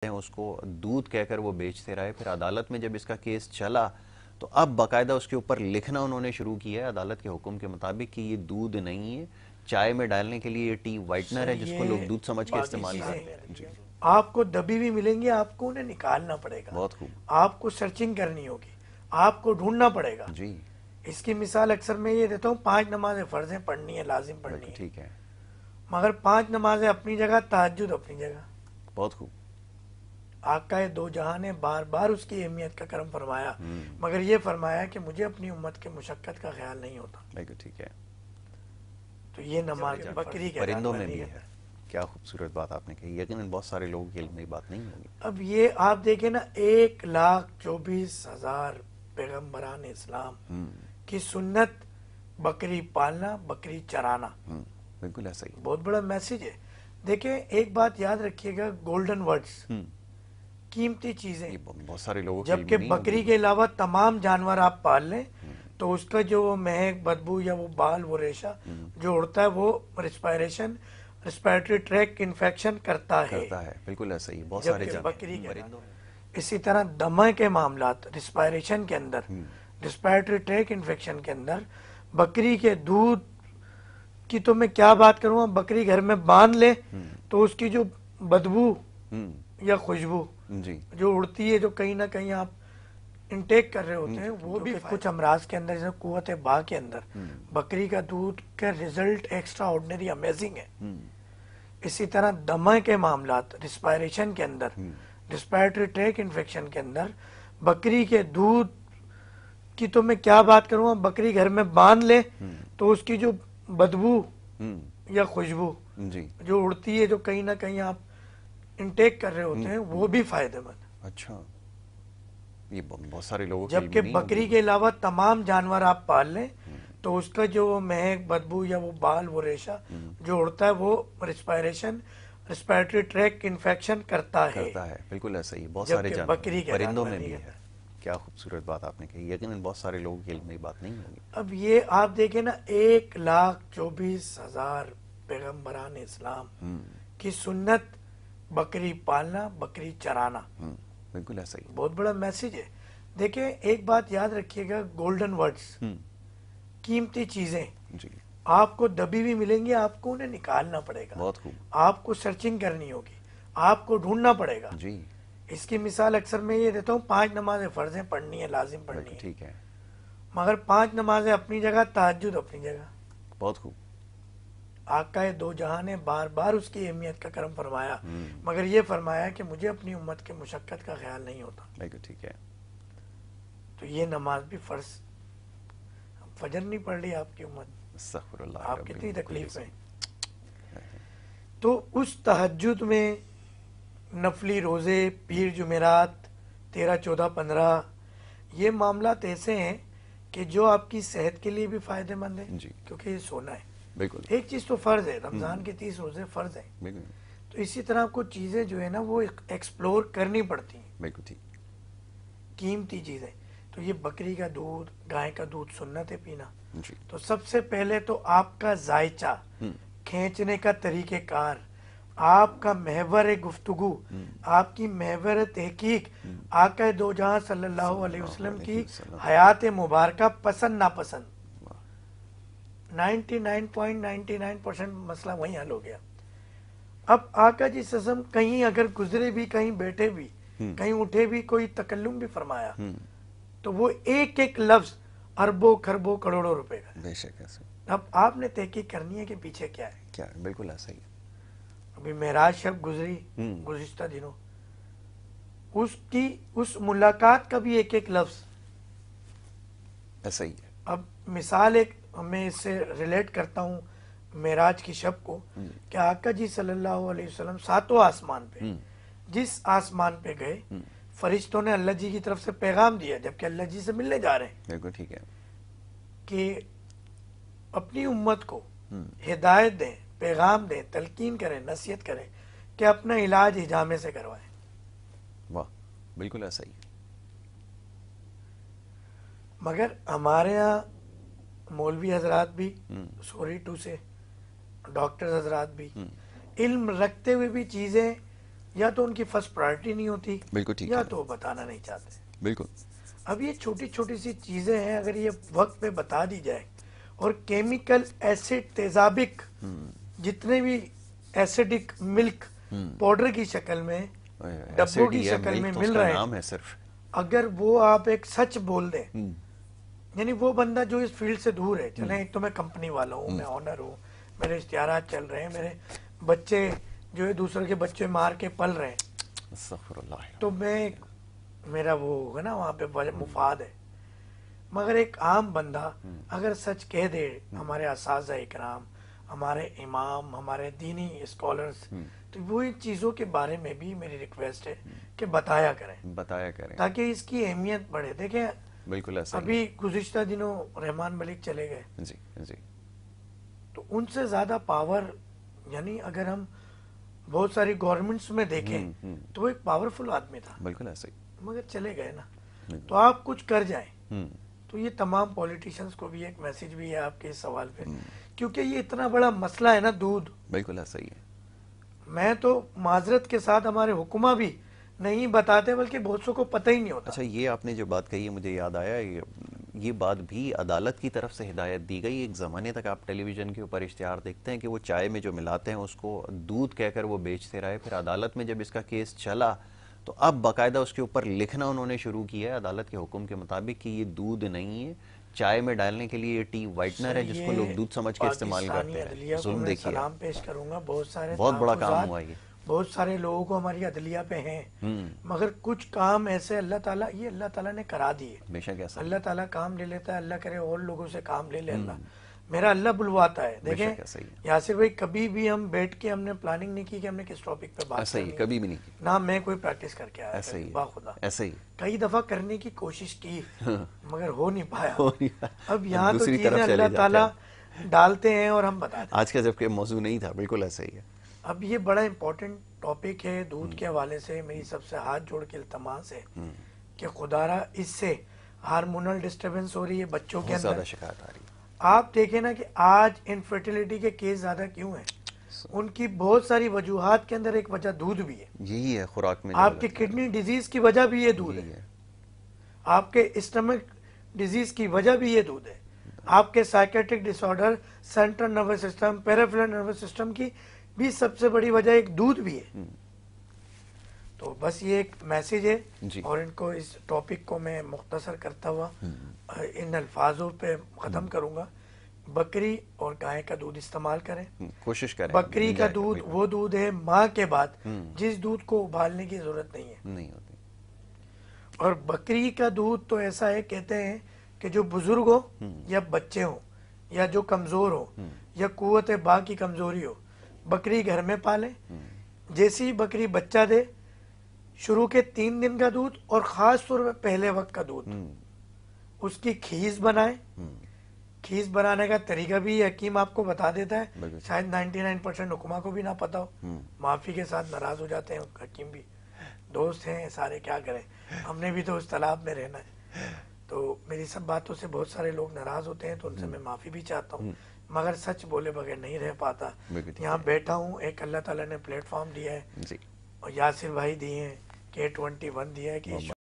اس کو دودھ کہہ کر وہ بیچتے رہے. پھر عدالت میں جب اس کا کیس چلا تو اب باقاعدہ اس کے اوپر لکھنا انہوں نے شروع کیا ہے عدالت کے حکم کے مطابق کہ یہ دودھ نہیں ہے, چائے میں ڈالنے کے لیے یہ ٹی وائٹنر ہے جس کو لوگ یہ دودھ سمجھ کے باقی استعمال چیزیں کرتے ہیں. جی, آپ کو دبی بھی ملیں گی, آپ کو انہیں نکالنا پڑے گا, بہت خوب. آپ کو سرچنگ کرنی ہوگی, آپ کو ڈھونڈنا پڑے گا. جی اس کی مثال اکثر میں یہ دیتا ہوں, 5 نمازیں فرض ہیں, پڑھنی ہے, لازم پڑھنی بالکل ہے, ٹھیک ہے, مگر 5 نمازیں اپنی جگہ, تہجد اپنی جگہ. بہت خوب. آقا دو جہاں نے بار بار اس کی اہمیت کا کرم فرمایا, مگر یہ فرمایا کہ مجھے اپنی امت کے مشقت کا خیال نہیں ہوتا. بالکل ٹھیک ہے. تو یہ نماز بکری کے پرندوں ادا میں کرنی بھی ہے. کیا خوبصورت بات آپ نے کہی, یقیناً بہت سارے لوگوں کے علم میں یہ بات نہیں ہوگی. اب یہ آپ دیکھیں نا, 1,24,000 پیغمبران اسلام کی سنت بکری پالنا, بکری چرانا, بالکل ایسا ہی. بہت بڑا میسج ہے. دیکھیں ایک بات یاد رکھیے گا, گولڈن ورڈز, قیمتی چیزیں, یہ بہت سارے لوگوں کے علم جبکہ میں نہیں بکری ہوگی. کے علاوہ تمام جانور آپ پال لیں تو اس کا جو وہ مہک, بدبو یا وہ بال, وہ ریشہ جو اڑتا ہے وہ ریسپائریٹری ٹریک انفیکشن کرتا ہے, بالکل ایسا ہی. بہت سارے جبکہ بکری کے پرندوں علاوہ. اسی طرح دمہ کے معاملات, ریسپائریشن کے اندر, ریسپائریٹری ٹریک انفیکشن کے اندر, بکری کے دودھ کی تو میں کیا بات کروں, بکری گھر میں باندھ لے تو اس کی جو بدبو یا خوشبو جی جو اڑتی ہے, جو کہیں نہ کہیں آپ انٹیک کر رہے ہوتے ہیں, وہ بھی کچھ امراض کے اندر, جیسے قوت با کے اندر بکری کا دودھ کا رزلٹ ایکسٹرا آرڈنری امیزنگ ہے. اسی طرح دمہ کے معاملات, ریسپائریشن کے اندر, ریسپائریٹری ٹریک انفیکشن کے اندر, بکری کے دودھ کی تو میں کیا بات کروں, بکری گھر میں باندھ لے تو اس کی جو بدبو یا خوشبو جی. جو اڑتی ہے, جو کہیں نہ کہیں آپ انٹیک کر رہے ہوتے ہیں, وہ بھی فائدہ مند. اچھا, یہ بہت سارے لوگوں کے علم جبکہ میں نہیں بکری ہوگی. کے علاوہ تمام جانور آپ پال لیں تو اس کا جو مہک, بدبو یا وہ بال, وہ ریشہ جو اڑتا ہے وہ ریسپائریٹری ٹریک انفیکشن کرتا ہے. بالکل ایسا ہی. بہت سارے جبکہ بکری کے پرندوں علاوہ میں نہیں بھی کرتا. ہے. کیا خوبصورت بات آپ نے کہی, یقیناً بہت سارے لوگوں کے علم میں یہ بات نہیں ہوگی. اب یہ آپ دیکھیں نا, 1,24,000 پیغمبران اسلام کی سنت بکری پالنا, بکری چرانا, بالکل ایسا ہی. بہت بڑا میسج ہے. دیکھیں ایک بات یاد رکھیے گا, گولڈن ورڈز, قیمتی چیزیں, جی, آپ کو دبی بھی ملیں گی, آپ کو انہیں نکالنا پڑے گا, بہت خوب. آپ کو سرچنگ کرنی ہوگی, آپ کو ڈھونڈنا پڑے گا. جی اس کی مثال اکثر میں یہ دیتا ہوں, 5 نمازیں فرض ہیں, پڑھنی ہے, لازم پڑھنی بالکل ہے, ٹھیک ہے, مگر 5 نمازیں اپنی جگہ, تہجد اپنی جگہ. بہت خوب. آقا دو جہاں نے بار بار اس کی اہمیت کا کرم فرمایا, مگر یہ فرمایا کہ مجھے اپنی امت کے مشقت کا خیال نہیں ہوتا. بالکل ٹھیک ہے. تو یہ نماز بھی فرض. فجر نہیں پڑھ لی آپ کی امت, استغفر اللہ آپ رب کتنی من کل تکلیف میں. ذنب. تو اس تہجد میں نفلی روزے, پیر جمعرات, 13, 14, 15, یہ معاملات ایسے ہیں کہ جو آپ کی صحت کے لیے بھی فائدہ مند ہے, جی کیونکہ یہ سونا ہے. بالکل. ایک چیز تو فرض ہے, رمضان کے 30 روزے فرض ہیں, بالکل تو اسی طرح کچھ چیزیں جو ہے نا وہ ایکسپلور کرنی پڑتی ہیں, بالکل ٹھیک. قیمتی چیزیں. تو یہ بکری کا دودھ, گائے کا دودھ سنت ہے پینا. جی تو سب سے پہلے تو آپ کا ذائچہ, کھینچنے کا طریقہ کار, آپ کا محور گفتگو, آپ کی محور تحقیق, آقا دو جہاں صلی اللہ علیہ وسلم کی حیات مبارکہ پسند ناپسند, 99.99% مسئلہ وہیں حل ہو گیا. اب آقا جی سسم کہیں اگر گزرے بھی, کہیں بیٹھے بھی, کہیں اٹھے بھی, کوئی تکلم بھی فرمایا, تو وہ ایک ایک لفظ اربوں کھربوں کروڑوں روپے کا. بے شک ایسا. اب آپ نے تحقیق کرنی ہے کہ پیچھے کیا ہے. کیا, بالکل ایسا ہی. ابھی معراج شب گزری گزشتہ دنوں, اس ملاقات کا بھی ایک ایک لفظ ایسا ہی ہے. اب مثال ایک میں اس سے ریلیٹ کرتا ہوں معراج کی شب کو, کہ آقا جی صلی اللہ علیہ وسلم 7 آسمان پہ, جس آسمان پہ گئے, فرشتوں نے اللہ جی کی طرف سے پیغام دیا, جبکہ اللہ جی سے ملنے جا رہے ہیں, بالکل ٹھیک ہے. کہ اپنی امت کو ہدایت دیں, پیغام دیں, تلقین کریں, نصیحت کریں کہ اپنا علاج حجامے سے کروائیں. واہ, بالکل ایسا ہی. مگر ہمارے ہاں مولوی حضرات بھی, سوری ٹو سے ڈاکٹر حضرات بھی, علم رکھتے ہوئے بھی چیزیں یا تو ان کی فرسٹ پرائرٹی نہیں ہوتی، بالکل ٹھیک یا ہے، تو وہ بتانا نہیں چاہتے۔ بالکل اب یہ چھوٹی چھوٹی سی چیزیں ہیں، اگر یہ وقت پہ بتا دی جائے، اور کیمیکل ایسڈ تیزابک جتنے بھی ایسیڈک ملک پاؤڈر کی شکل میں، ڈبوں کی شکل میں مل رہے نام ہیں، ہے صرف، اگر وہ آپ ایک سچ بول دیں، یعنی وہ بندہ جو اس فیلڈ سے دور ہے، چلیں ایک تو میں کمپنی والا ہوں، میں آنر ہوں، میرے اشتہارات چل رہے ہیں، میرے بچے جو ہے دوسرے کے بچے مار کے پل رہے ہیں، استغفر اللہ، تو میں میرا وہ ہوگا نا وہاں پہ مفاد ہے۔ مگر ایک عام بندہ اگر سچ کہہ دے، ہمارے اساتذہ اکرام، ہمارے امام، ہمارے دینی اسکالرز، تو وہ ان چیزوں کے بارے میں بھی میری ریکویسٹ ہے کہ بتایا کریں تاکہ اس کی اہمیت بڑھے۔ دیکھیں بالکل ایسا ہی ابھی گزشتہ دنوں رحمان ملک چلے گئے، جی جی، تو ان سے زیادہ پاور، یعنی اگر ہم بہت ساری گورنمنٹس میں دیکھیں تو وہ ایک پاورفل آدمی تھا، بالکل ایسا ہی، مگر چلے گئے نا، تو آپ کچھ کر جائیں۔ تو یہ تمام پولیٹیشنز کو بھی ایک میسج بھی ہے آپ کے اس سوال پہ، کیونکہ یہ اتنا بڑا مسئلہ ہے نا دودھ، بالکل ایسا ہی ہے، میں تو معذرت کے ساتھ ہمارے حکومہ بھی نہیں بتاتے، بلکہ بہت سو کو پتہ ہی نہیں ہوتا۔ اچھا یہ آپ نے جو بات کہی ہے مجھے یاد آیا، یہ بات بھی عدالت کی طرف سے ہدایت دی گئی۔ ایک زمانے تک آپ ٹیلی ویژن کے اوپر اشتہار دیکھتے ہیں کہ وہ چائے میں جو ملاتے ہیں اس کو دودھ کہہ کر وہ بیچتے رہے، پھر عدالت میں جب اس کا کیس چلا تو اب باقاعدہ اس کے اوپر لکھنا انہوں نے شروع کیا ہے عدالت کے حکم کے مطابق کہ یہ دودھ نہیں ہے، چائے میں ڈالنے کے لیے یہ ٹی وائٹنر ہے جس کو لوگ دودھ سمجھ کے استعمال کرتے پاکستانی ہیں۔ عدلیہ کو ظلم میں دیکھیے، سلام پیش کروں گا، بہت سارے بہت بڑا کام تحفظات ہوا یہ، بہت سارے لوگوں کو ہماری عدلیہ پہ ہیں، مگر کچھ کام ایسے اللہ تعالیٰ، یہ اللہ تعالیٰ نے کرا دیے۔ بے شک ایسا ہی، اللہ تعالیٰ کام لے لیتا ہے، اللہ کرے اور لوگوں سے کام لے لے اللہ، میرا اللہ بلواتا ہے۔ بے دیکھیں شک ایسا ہی ہے، یاسر بھائی، کبھی بھی ہم بیٹھ کے ہم نے پلاننگ نہیں کی کہ ہم نے کس ٹاپک پہ بات ایسا ہی کرنی ہے، کبھی بھی نہیں کی، نہ میں کوئی پریکٹس کر کے آیا ایسا ہی باخدا، ایسا ہی، کئی دفعہ کرنے کی کوشش کی مگر ہو نہیں پایا۔ ہو نہیں پایا۔ اب یہاں تو دوسری چیزیں طرف چلے اللہ جاتے تعالیٰ ہیں۔ ڈالتے ہیں اور ہم بتا دیں۔ آج کا جبکہ موضوع نہیں تھا، بالکل ایسا ہی ہے۔ اب یہ بڑا امپورٹنٹ ٹاپک ہے، دودھ کے حوالے سے میری سب سے ہاتھ جوڑ کے التماس ہے کہ خدارا اس سے ہارمونل ڈسٹربنس ہو رہی ہے بچوں کے بہت اندر۔ زیادہ شکایت آ رہی ہے، آپ دیکھیں نا کہ آج انفرٹیلیٹی کے کیس زیادہ کیوں ہیں، ان کی بہت ساری وجوہات کے اندر ایک وجہ دودھ بھی ہے۔ یہی ہے خوراک میں آپ کے کڈنی ڈیزیز کی وجہ بھی یہ دودھ ہے، آپ کے اسٹمک ڈیزیز کی وجہ بھی یہ دودھ ہے، آپ کے psychiatric disorder, central nervous system, peripheral nervous system کی بھی سب سے بڑی وجہ ایک دودھ بھی ہے۔ تو بس یہ ایک میسج ہے، اور ان کو اس ٹاپک کو میں مختصر کرتا ہوا ان الفاظوں پہ ختم کروں گا۔ بکری اور گائے کا دودھ استعمال کریں، کوشش کریں، بکری کا دودھ وہ دودھ ہے ماں کے بعد جس دودھ کو ابالنے کی ضرورت نہیں ہے، نہیں ہوتی، اور بکری کا دودھ تو ایسا ہے، کہتے ہیں کہ جو بزرگ ہو یا بچے ہوں یا جو کمزور ہو یا قوت با کی کمزوری ہو، بکری گھر میں پالیں، جیسی بکری بچہ دے شروع کے 3 دن کا دودھ، اور خاص طور پہ پہلے وقت کا دودھ، اس کی کھیز بنائیں۔ کھیز بنانے کا طریقہ بھی حکیم آپ کو بتا دیتا ہے، شاید 99% حکمہ کو بھی نہ پتا ہو، معافی کے ساتھ ناراض ہو جاتے ہیں حکیم بھی، دوست ہیں سارے، کیا کریں، ہم نے بھی تو اس تالاب میں رہنا ہے۔ تو میری سب باتوں سے بہت سارے لوگ ناراض ہوتے ہیں، تو ان سے میں معافی بھی چاہتا ہوں، مگر سچ بولے بغیر نہیں رہ پاتا۔ یہاں بیٹھا ہوں، ایک اللہ تعالیٰ نے پلیٹ فارم دیا ہے، اور یاسر بھائی دیے ہیں، K21 دیا ہے کہ